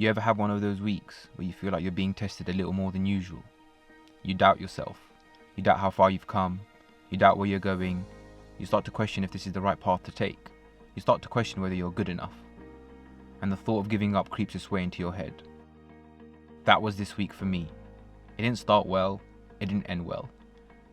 You ever have one of those weeks where you feel like you're being tested a little more than usual? You doubt yourself. You doubt how far you've come. You doubt where you're going. You start to question if this is the right path to take. You start to question whether you're good enough. And the thought of giving up creeps its way into your head. That was this week for me. It didn't start well. It didn't end well.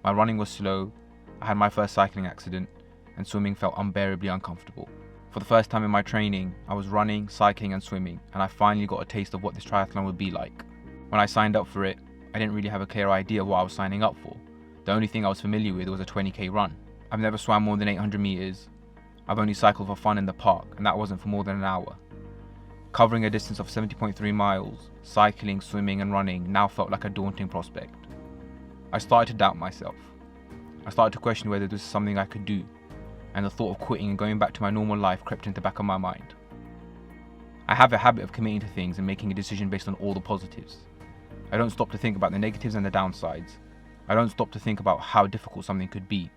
My running was slow. I had my first cycling accident, and swimming felt unbearably uncomfortable. For the first time in my training, I was running, cycling and swimming, and I finally got a taste of what this triathlon would be like. When I signed up for it, I didn't really have a clear idea of what I was signing up for. The only thing I was familiar with was a 20k run. I've never swam more than 800 meters. I've only cycled for fun in the park, and that wasn't for more than an hour. Covering a distance of 70.3 miles, cycling, swimming and running now felt like a daunting prospect. I started to doubt myself. I started to question whether this was something I could do, and the thought of quitting and going back to my normal life crept into the back of my mind. I have a habit of committing to things and making a decision based on all the positives. I don't stop to think about the negatives and the downsides. I don't stop to think about how difficult something could be.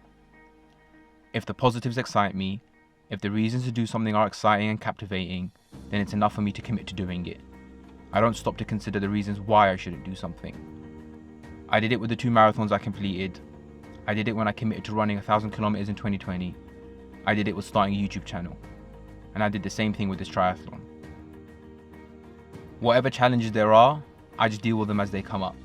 If the positives excite me, if the reasons to do something are exciting and captivating, then it's enough for me to commit to doing it. I don't stop to consider the reasons why I shouldn't do something. I did it with the 2 marathons I completed. I did it when I committed to running 1,000 kilometers in 2020. I did it with starting a YouTube channel. And I did the same thing with this triathlon. Whatever challenges there are, I just deal with them as they come up.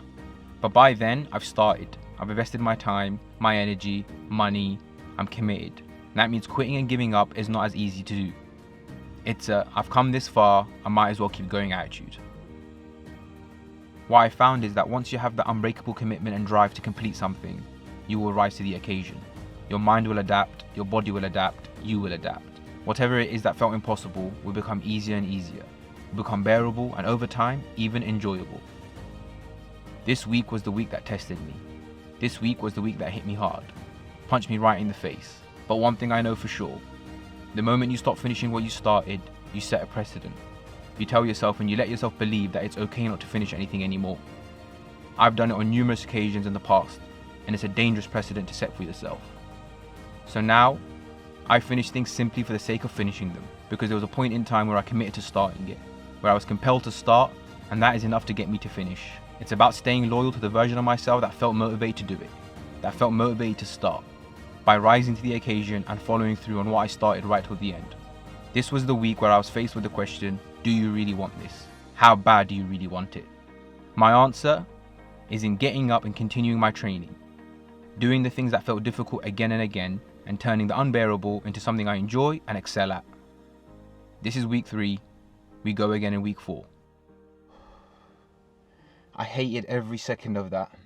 But by then, I've started. I've invested my time, my energy, money. I'm committed. And that means quitting and giving up is not as easy to do. It's a, I've come this far, I might as well keep going attitude. What I found is that once you have the unbreakable commitment and drive to complete something, you will rise to the occasion. Your mind will adapt, your body will adapt, you will adapt. Whatever it is that felt impossible will become easier and easier, will become bearable and over time, even enjoyable. This week was the week that tested me. This week was the week that hit me hard, punched me right in the face. But one thing I know for sure, the moment you stop finishing what you started, you set a precedent. You tell yourself and you let yourself believe that it's okay not to finish anything anymore. I've done it on numerous occasions in the past, and it's a dangerous precedent to set for yourself. So now, I finish things simply for the sake of finishing them, because there was a point in time where I committed to starting it, where I was compelled to start, and that is enough to get me to finish. It's about staying loyal to the version of myself that felt motivated to do it, that felt motivated to start, by rising to the occasion and following through on what I started right till the end. This was the week where I was faced with the question, do you really want this? How bad do you really want it? My answer is in getting up and continuing my training, doing the things that felt difficult again and again, and turning the unbearable into something I enjoy and excel at. This is week 3, we go again in week 4. I hated every second of that.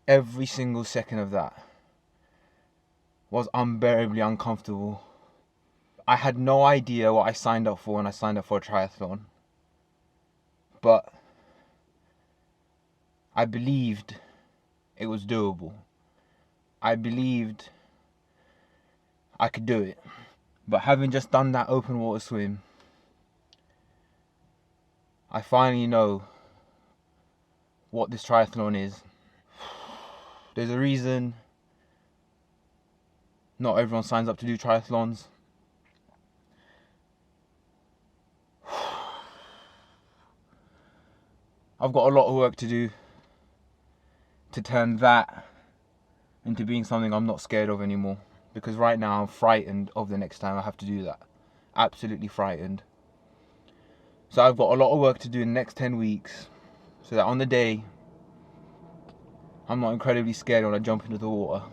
Every single second of that was unbearably uncomfortable. I had no idea what I signed up for when I signed up for a triathlon. But I believed it was doable. I believed I could do it. But having just done that open water swim, I finally know what this triathlon is. There's a reason not everyone signs up to do triathlons. I've got a lot of work to do to turn that into being something I'm not scared of anymore. Because right now I'm frightened of the next time I have to do that. Absolutely frightened. So I've got a lot of work to do in the next 10 weeks. So that on the day, I'm not incredibly scared when I jump into the water.